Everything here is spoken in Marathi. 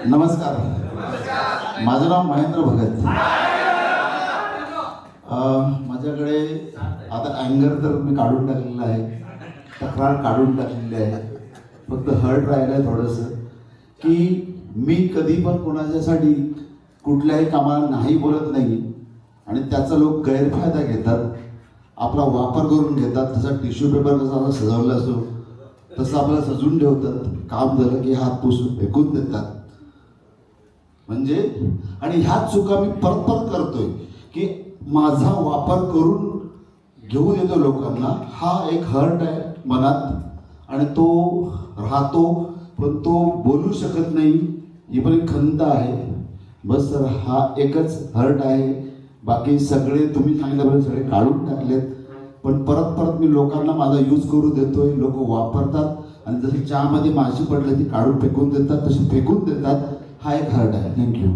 नमस्कार, माझं नाव महेंद्र भगत. माझ्याकडे आता अँगर तर मी काढून टाकलेलं आहे, तक्रार काढून टाकलेली आहे. फक्त हर्ट राहिलं आहे थोडंसं की मी कधी पण कोणाच्यासाठी कुठल्याही कामाला नाही बोलत नाही आणि त्याचा लोक गैरफायदा घेतात, आपला वापर करून घेतात. तसा टिश्यू पेपर कसा सजवला असतो तसं आपल्याला सजवून ठेवतात. काम झालं की हात पुसून फेकून देतात. म्हणजे आणि ह्याच चुका मी परत परत करतोय की माझा वापर करून घेऊन येतो लोकांना. हा एक हर्ट आहे मनात आणि तो राहतो, पण तो बोलू शकत नाही. ही पण एक खंत आहे. बस सर, हा एकच हर्ट आहे. बाकी सगळे तुम्ही सांगितल्याप्रमाणे सगळे काढून टाकलेत, पण परत परत मी लोकांना माझा यूज करू देतोय. लोक वापरतात आणि जशी चहामध्ये माशी पडले ती काढून फेकून देतात, तशी फेकून देतात. हा एक हर्ट आहे. थँक्यू.